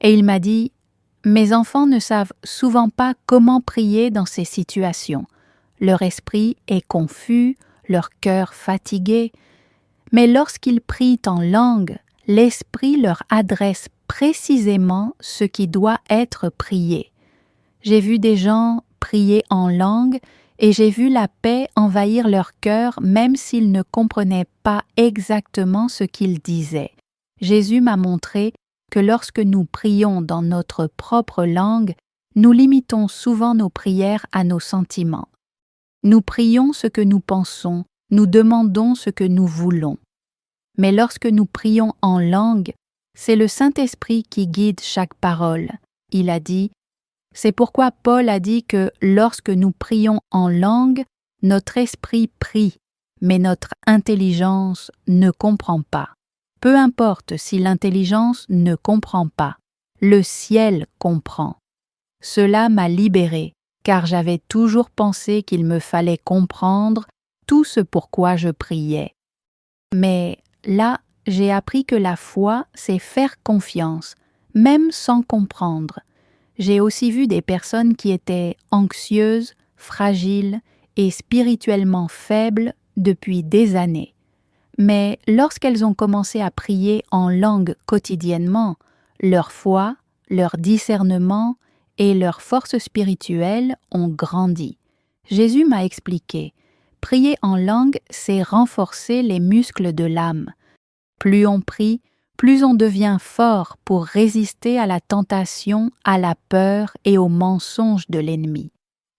Speaker 1: Et il m'a dit « Mes enfants ne savent souvent pas comment prier dans ces situations. Leur esprit est confus, leur cœur fatigué, mais lorsqu'ils prient en langue, l'Esprit leur adresse précisément ce qui doit être prié. J'ai vu des gens prier en langue et j'ai vu la paix envahir leur cœur même s'ils ne comprenaient pas exactement ce qu'ils disaient. Jésus m'a montré que lorsque nous prions dans notre propre langue, nous limitons souvent nos prières à nos sentiments. Nous prions ce que nous pensons, nous demandons ce que nous voulons. Mais lorsque nous prions en langue, c'est le Saint-Esprit qui guide chaque parole. Il a dit « C'est pourquoi Paul a dit que lorsque nous prions en langue, notre esprit prie, mais notre intelligence ne comprend pas. Peu importe si l'intelligence ne comprend pas, le ciel comprend. » Cela m'a libérée, car j'avais toujours pensé qu'il me fallait comprendre tout ce pourquoi je priais. Mais là, j'ai appris que la foi, c'est faire confiance, même sans comprendre. J'ai aussi vu des personnes qui étaient anxieuses, fragiles et spirituellement faibles depuis des années. Mais lorsqu'elles ont commencé à prier en langue quotidiennement, leur foi, leur discernement et leur force spirituelle ont grandi. Jésus m'a expliqué, prier en langue, c'est renforcer les muscles de l'âme. Plus on prie, plus on devient fort pour résister à la tentation, à la peur et aux mensonges de l'ennemi.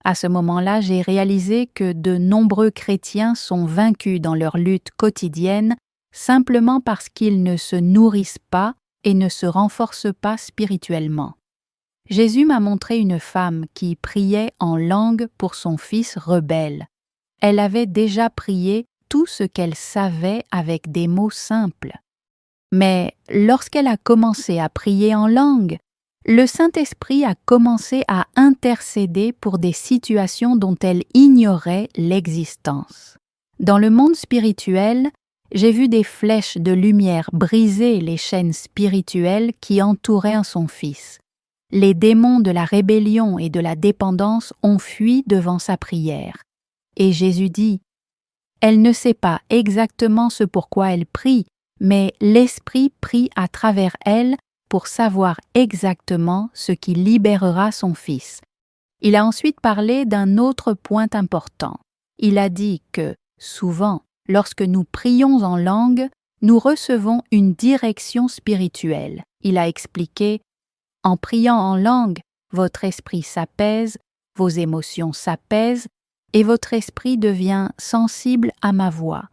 Speaker 1: À ce moment-là, j'ai réalisé que de nombreux chrétiens sont vaincus dans leur lutte quotidienne simplement parce qu'ils ne se nourrissent pas et ne se renforcent pas spirituellement. Jésus m'a montré une femme qui priait en langue pour son fils rebelle. Elle avait déjà prié tout ce qu'elle savait avec des mots simples. Mais lorsqu'elle a commencé à prier en langue, le Saint-Esprit a commencé à intercéder pour des situations dont elle ignorait l'existence. Dans le monde spirituel, j'ai vu des flèches de lumière briser les chaînes spirituelles qui entouraient son fils. Les démons de la rébellion et de la dépendance ont fui devant sa prière. Et Jésus dit, « Elle ne sait pas exactement ce pourquoi elle prie, mais l'Esprit prie à travers elle pour savoir exactement ce qui libérera son fils. » Il a ensuite parlé d'un autre point important. Il a dit que, souvent, lorsque nous prions en langue, nous recevons une direction spirituelle. Il a expliqué, « En priant en langue, votre esprit s'apaise, vos émotions s'apaisent, et votre esprit devient sensible à ma voix.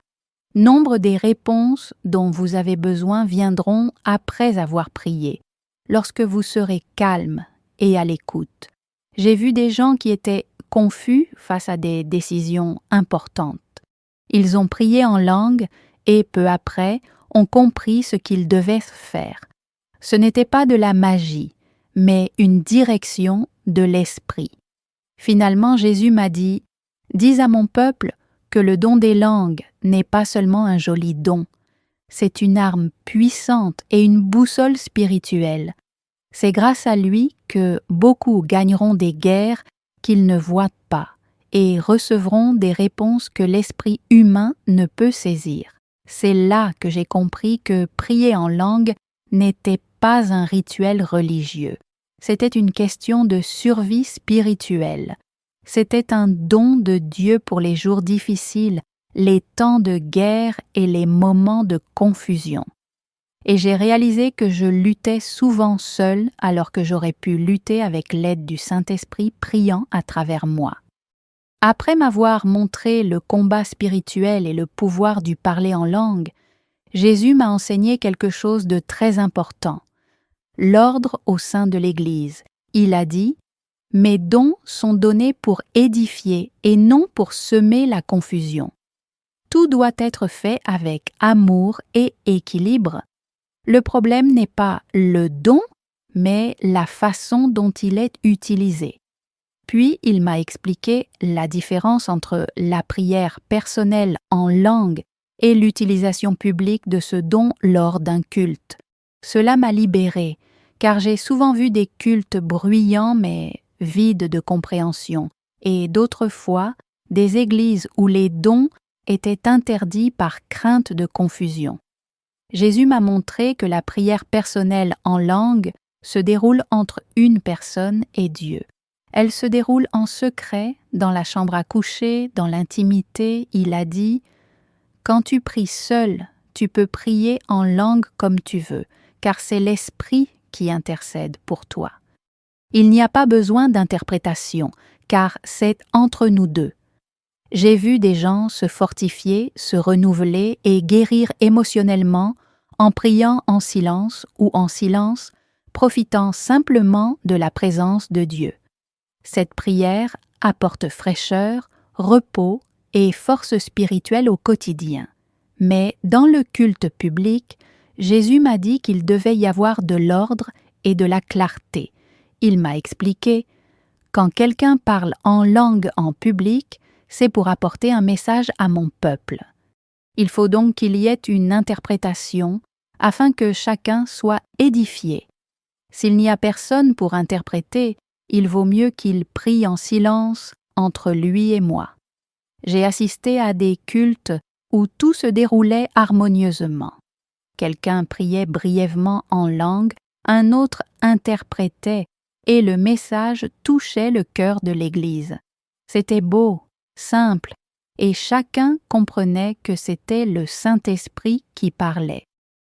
Speaker 1: Nombre des réponses dont vous avez besoin viendront après avoir prié, lorsque vous serez calme et à l'écoute. » J'ai vu des gens qui étaient confus face à des décisions importantes. Ils ont prié en langue et peu après ont compris ce qu'ils devaient faire. Ce n'était pas de la magie, mais une direction de l'esprit. Finalement, Jésus m'a dit, « Dis à mon peuple que le don des langues n'est pas seulement un joli don, c'est une arme puissante et une boussole spirituelle. C'est grâce à lui que beaucoup gagneront des guerres qu'ils ne voient pas et recevront des réponses que l'esprit humain ne peut saisir. » C'est là que j'ai compris que prier en langue n'était pas un rituel religieux. C'était une question de survie spirituelle. C'était un don de Dieu pour les jours difficiles, les temps de guerre et les moments de confusion. Et j'ai réalisé que je luttais souvent seule alors que j'aurais pu lutter avec l'aide du Saint-Esprit priant à travers moi. Après m'avoir montré le combat spirituel et le pouvoir du parler en langue, Jésus m'a enseigné quelque chose de très important. L'ordre au sein de l'Église. Il a dit, « Mes dons sont donnés pour édifier et non pour semer la confusion. » Tout doit être fait avec amour et équilibre. Le problème n'est pas le don, mais la façon dont il est utilisé. Puis il m'a expliqué la différence entre la prière personnelle en langue et l'utilisation publique de ce don lors d'un culte. Cela m'a libérée, car j'ai souvent vu des cultes bruyants mais vides de compréhension, et d'autres fois des églises où les dons étaient interdits par crainte de confusion. Jésus m'a montré que la prière personnelle en langue se déroule entre une personne et Dieu. Elle se déroule en secret, dans la chambre à coucher, dans l'intimité. Il a dit, « Quand tu pries seul, tu peux prier en langue comme tu veux, car c'est l'Esprit qui intercède pour toi. Il n'y a pas besoin d'interprétation, car c'est entre nous deux. » J'ai vu des gens se fortifier, se renouveler et guérir émotionnellement en priant en silence ou en silence, profitant simplement de la présence de Dieu. Cette prière apporte fraîcheur, repos et force spirituelle au quotidien. Mais dans le culte public, Jésus m'a dit qu'il devait y avoir de l'ordre et de la clarté. Il m'a expliqué, « Quand quelqu'un parle en langue en public, c'est pour apporter un message à mon peuple. Il faut donc qu'il y ait une interprétation afin que chacun soit édifié. S'il n'y a personne pour interpréter, il vaut mieux qu'il prie en silence entre lui et moi. J'ai assisté à des cultes où tout se déroulait harmonieusement. Quelqu'un priait brièvement en langue, un autre interprétait, et le message touchait le cœur de l'Église. C'était beau, simple, et chacun comprenait que c'était le Saint-Esprit qui parlait.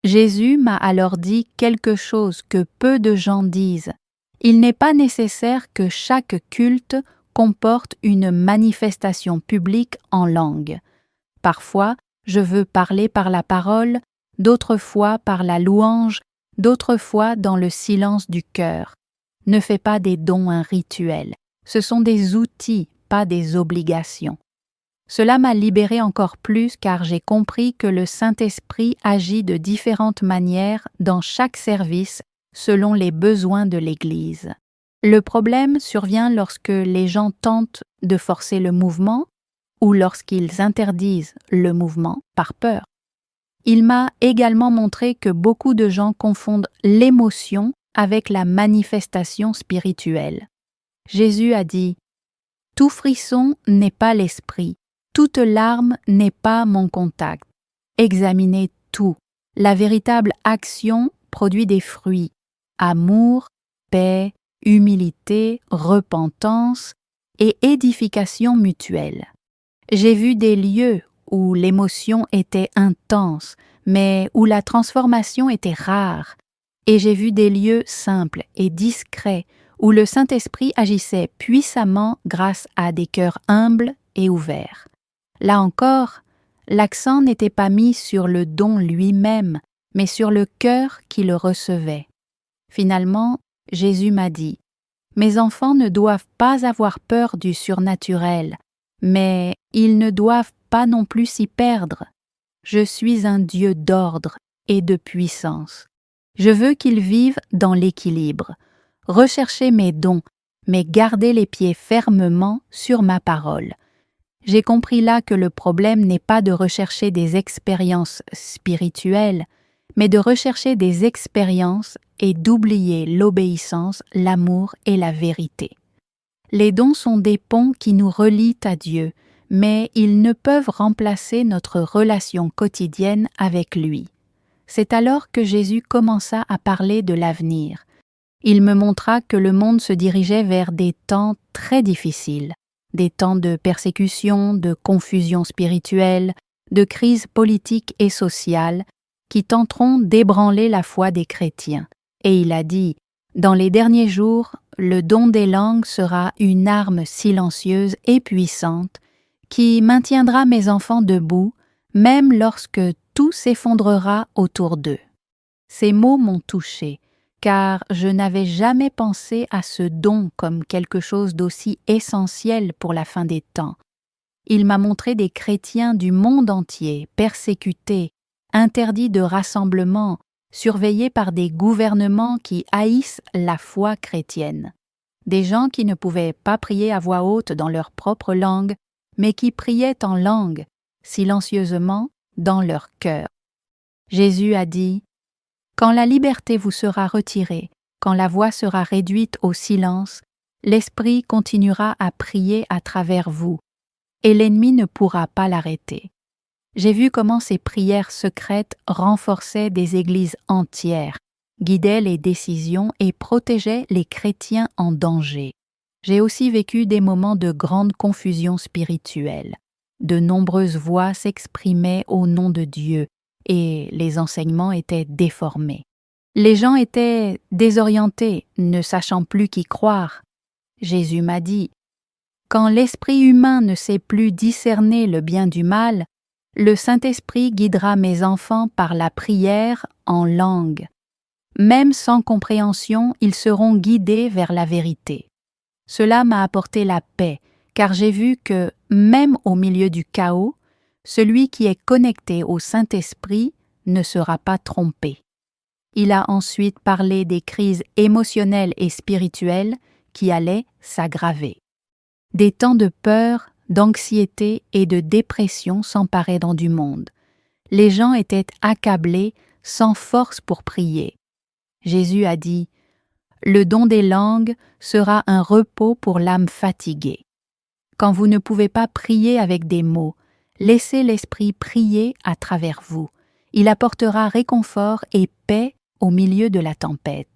Speaker 1: Jésus m'a alors dit quelque chose que peu de gens disent. Il n'est pas nécessaire que chaque culte comporte une manifestation publique en langue. Parfois, je veux parler par la parole, d'autres fois par la louange, d'autres fois dans le silence du cœur. Ne fais pas des dons un rituel. Ce sont des outils, pas des obligations. Cela m'a libéré encore plus car j'ai compris que le Saint-Esprit agit de différentes manières dans chaque service selon les besoins de l'Église. Le problème survient lorsque les gens tentent de forcer le mouvement ou lorsqu'ils interdisent le mouvement par peur. Il m'a également montré que beaucoup de gens confondent l'émotion avec la manifestation spirituelle. Jésus a dit « Tout frisson n'est pas l'esprit, toute larme n'est pas mon contact. Examinez tout. La véritable action produit des fruits. Amour, paix, humilité, repentance et édification mutuelle. J'ai vu des lieux où l'émotion était intense, mais où la transformation était rare. Et j'ai vu des lieux simples et discrets où le Saint-Esprit agissait puissamment grâce à des cœurs humbles et ouverts. Là encore, l'accent n'était pas mis sur le don lui-même, mais sur le cœur qui le recevait. Finalement, Jésus m'a dit « Mes enfants ne doivent pas avoir peur du surnaturel, mais ils ne doivent pas non plus s'y perdre. Je suis un Dieu d'ordre et de puissance. Je veux qu'ils vivent dans l'équilibre. Recherchez mes dons, mais gardez les pieds fermement sur ma parole. » J'ai compris là que le problème n'est pas de rechercher des expériences spirituelles, mais de rechercher des expériences et d'oublier l'obéissance, l'amour et la vérité. Les dons sont des ponts qui nous relient à Dieu, mais ils ne peuvent remplacer notre relation quotidienne avec lui. C'est alors que Jésus commença à parler de l'avenir. Il me montra que le monde se dirigeait vers des temps très difficiles, des temps de persécution, de confusion spirituelle, de crise politique et sociale, qui tenteront d'ébranler la foi des chrétiens. Et il a dit, « Dans les derniers jours, le don des langues sera une arme silencieuse et puissante qui maintiendra mes enfants debout, même lorsque tout s'effondrera autour d'eux. » Ces mots m'ont touchée, car je n'avais jamais pensé à ce don comme quelque chose d'aussi essentiel pour la fin des temps. Il m'a montré des chrétiens du monde entier, persécutés, interdits de rassemblement, surveillés par des gouvernements qui haïssent la foi chrétienne. Des gens qui ne pouvaient pas prier à voix haute dans leur propre langue, mais qui priaient en langue, silencieusement, dans leur cœur. Jésus a dit « Quand la liberté vous sera retirée, quand la voix sera réduite au silence, l'Esprit continuera à prier à travers vous, et l'ennemi ne pourra pas l'arrêter. » J'ai vu comment ces prières secrètes renforçaient des églises entières, guidaient les décisions et protégeaient les chrétiens en danger. J'ai aussi vécu des moments de grande confusion spirituelle. De nombreuses voix s'exprimaient au nom de Dieu et les enseignements étaient déformés. Les gens étaient désorientés, ne sachant plus qui croire. Jésus m'a dit « Quand l'esprit humain ne sait plus discerner le bien du mal, le Saint-Esprit guidera mes enfants par la prière en langue. Même sans compréhension, ils seront guidés vers la vérité. » Cela m'a apporté la paix, car j'ai vu que, même au milieu du chaos, celui qui est connecté au Saint-Esprit ne sera pas trompé. Il a ensuite parlé des crises émotionnelles et spirituelles qui allaient s'aggraver. Des temps de peur, d'anxiété et de dépression s'emparaient dans du monde. Les gens étaient accablés, sans force pour prier. Jésus a dit Le don des langues sera un repos pour l'âme fatiguée. Quand vous ne pouvez pas prier avec des mots, laissez l'Esprit prier à travers vous. Il apportera réconfort et paix au milieu de la tempête.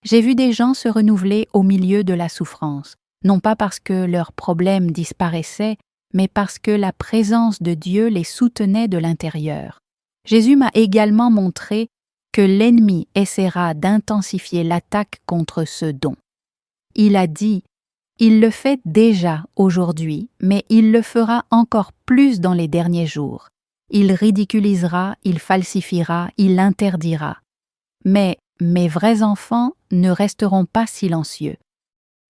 Speaker 1: J'ai vu des gens se renouveler au milieu de la souffrance, non pas parce que leurs problèmes disparaissaient, mais parce que la présence de Dieu les soutenait de l'intérieur. Jésus m'a également montré que l'ennemi essaiera d'intensifier l'attaque contre ce don. Il a dit: il le fait déjà aujourd'hui, mais il le fera encore plus dans les derniers jours. Il ridiculisera, il falsifiera, il interdira. Mais mes vrais enfants ne resteront pas silencieux.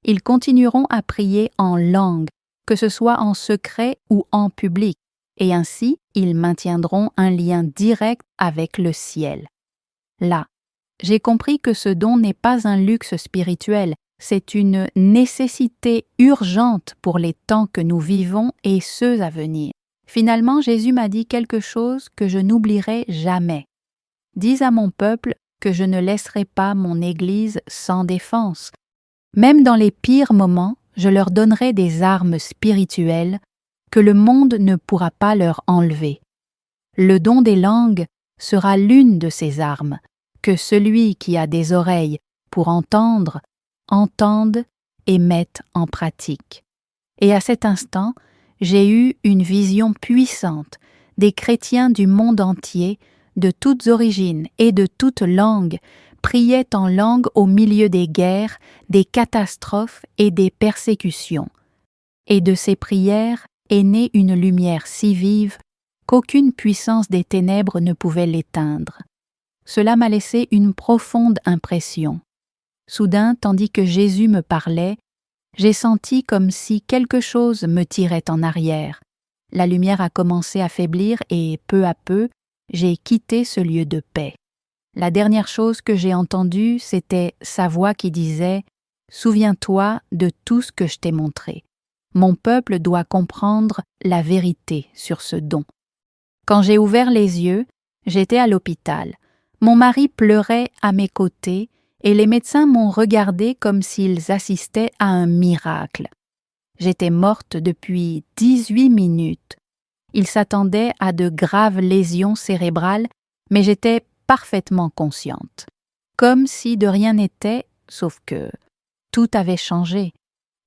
Speaker 1: Ils continueront à prier en langue, que ce soit en secret ou en public, et ainsi ils maintiendront un lien direct avec le ciel. Là, j'ai compris que ce don n'est pas un luxe spirituel, c'est une nécessité urgente pour les temps que nous vivons et ceux à venir. Finalement, Jésus m'a dit quelque chose que je n'oublierai jamais. « Dis à mon peuple que je ne laisserai pas mon Église sans défense. Même dans les pires moments, je leur donnerai des armes spirituelles que le monde ne pourra pas leur enlever. Le don des langues sera l'une de ces armes, que celui qui a des oreilles pour entendre, entende et mette en pratique. » Et à cet instant, j'ai eu une vision puissante des chrétiens du monde entier, de toutes origines et de toutes langues, priaient en langue au milieu des guerres, des catastrophes et des persécutions. Et de ces prières est née une lumière si vive qu'aucune puissance des ténèbres ne pouvait l'éteindre. Cela m'a laissé une profonde impression. Soudain, tandis que Jésus me parlait, j'ai senti comme si quelque chose me tirait en arrière. La lumière a commencé à faiblir et, peu à peu, j'ai quitté ce lieu de paix. La dernière chose que j'ai entendue, c'était sa voix qui disait « Souviens-toi de tout ce que je t'ai montré. Mon peuple doit comprendre la vérité sur ce don. » Quand j'ai ouvert les yeux, j'étais à l'hôpital. Mon mari pleurait à mes côtés et les médecins m'ont regardé comme s'ils assistaient à un miracle. J'étais morte depuis 18 minutes. Ils s'attendaient à de graves lésions cérébrales, mais j'étais parfaitement consciente. Comme si de rien n'était, sauf que tout avait changé.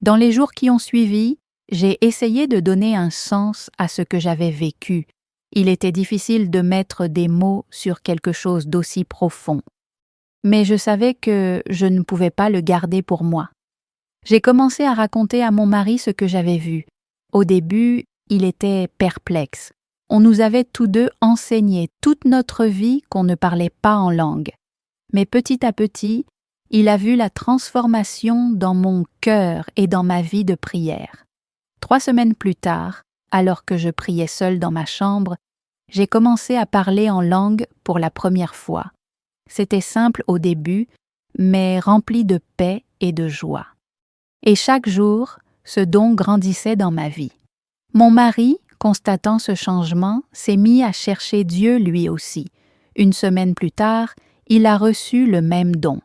Speaker 1: Dans les jours qui ont suivi, j'ai essayé de donner un sens à ce que j'avais vécu. Il était difficile de mettre des mots sur quelque chose d'aussi profond. Mais je savais que je ne pouvais pas le garder pour moi. J'ai commencé à raconter à mon mari ce que j'avais vu. Au début, il était perplexe. On nous avait tous deux enseigné toute notre vie qu'on ne parlait pas en langue. Mais petit à petit, il a vu la transformation dans mon cœur et dans ma vie de prière. 3 semaines plus tard, alors que je priais seule dans ma chambre, j'ai commencé à parler en langue pour la première fois. C'était simple au début, mais rempli de paix et de joie. Et chaque jour, ce don grandissait dans ma vie. Mon mari, constatant ce changement, s'est mis à chercher Dieu lui aussi. 1 semaine plus tard, il a reçu le même don.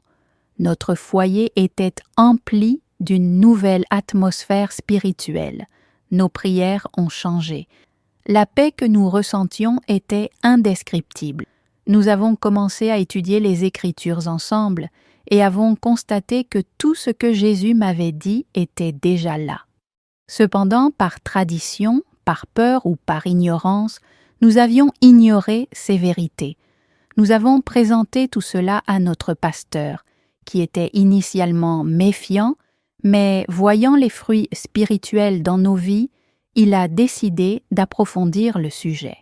Speaker 1: Notre foyer était empli d'une nouvelle atmosphère spirituelle. Nos prières ont changé. La paix que nous ressentions était indescriptible. Nous avons commencé à étudier les Écritures ensemble et avons constaté que tout ce que Jésus m'avait dit était déjà là. Cependant, par tradition, par peur ou par ignorance, nous avions ignoré ces vérités. Nous avons présenté tout cela à notre pasteur, qui était initialement méfiant, mais voyant les fruits spirituels dans nos vies, il a décidé d'approfondir le sujet.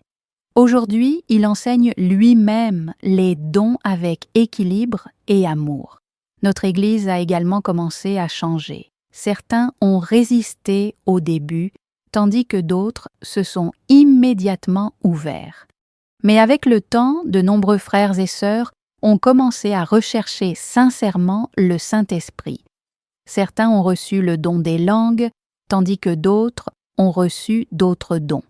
Speaker 1: Aujourd'hui, il enseigne lui-même les dons avec équilibre et amour. Notre Église a également commencé à changer. Certains ont résisté au début, tandis que d'autres se sont immédiatement ouverts. Mais avec le temps, de nombreux frères et sœurs ont commencé à rechercher sincèrement le Saint-Esprit. Certains ont reçu le don des langues, tandis que d'autres ont reçu d'autres dons.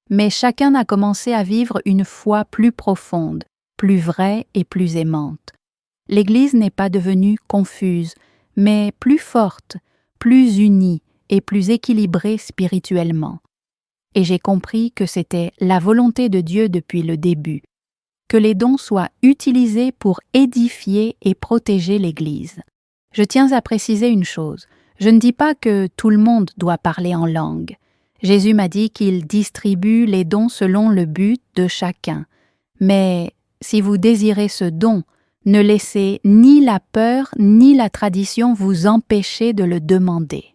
Speaker 1: Mais chacun a commencé à vivre une foi plus profonde, plus vraie et plus aimante. l'Église n'est pas devenue confuse, mais plus forte, plus unie et plus équilibrée spirituellement. Et j'ai compris que c'était la volonté de Dieu depuis le début, que les dons soient utilisés pour édifier et protéger l'Église. Je tiens à préciser une chose, je ne dis pas que tout le monde doit parler en langue. Jésus m'a dit qu'il distribue les dons selon le but de chacun. Mais si vous désirez ce don, ne laissez ni la peur ni la tradition vous empêcher de le demander.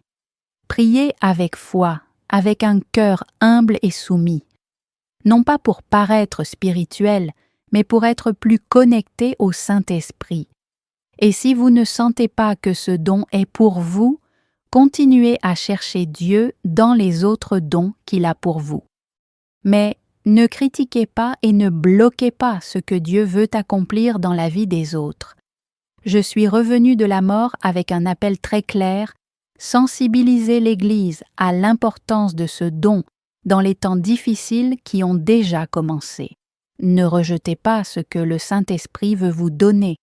Speaker 1: Priez avec foi, avec un cœur humble et soumis, non pas pour paraître spirituel, mais pour être plus connecté au Saint-Esprit. Et si vous ne sentez pas que ce don est pour vous, continuez à chercher Dieu dans les autres dons qu'il a pour vous. Mais ne critiquez pas et ne bloquez pas ce que Dieu veut accomplir dans la vie des autres. Je suis revenu de la mort avec un appel très clair, sensibiliser l'Église à l'importance de ce don dans les temps difficiles qui ont déjà commencé. Ne rejetez pas ce que le Saint-Esprit veut vous donner.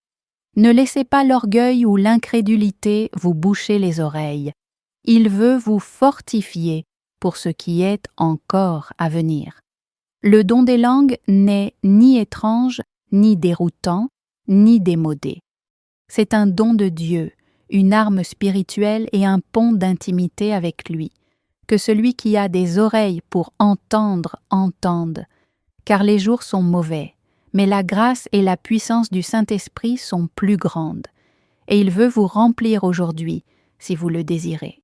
Speaker 1: Ne laissez pas l'orgueil ou l'incrédulité vous boucher les oreilles. Il veut vous fortifier pour ce qui est encore à venir. Le don des langues n'est ni étrange, ni déroutant, ni démodé. C'est un don de Dieu, une arme spirituelle et un pont d'intimité avec lui. Que celui qui a des oreilles pour entendre, entende. Car les jours sont mauvais, mais la grâce et la puissance du Saint-Esprit sont plus grandes. Et il veut vous remplir aujourd'hui, si vous le désirez.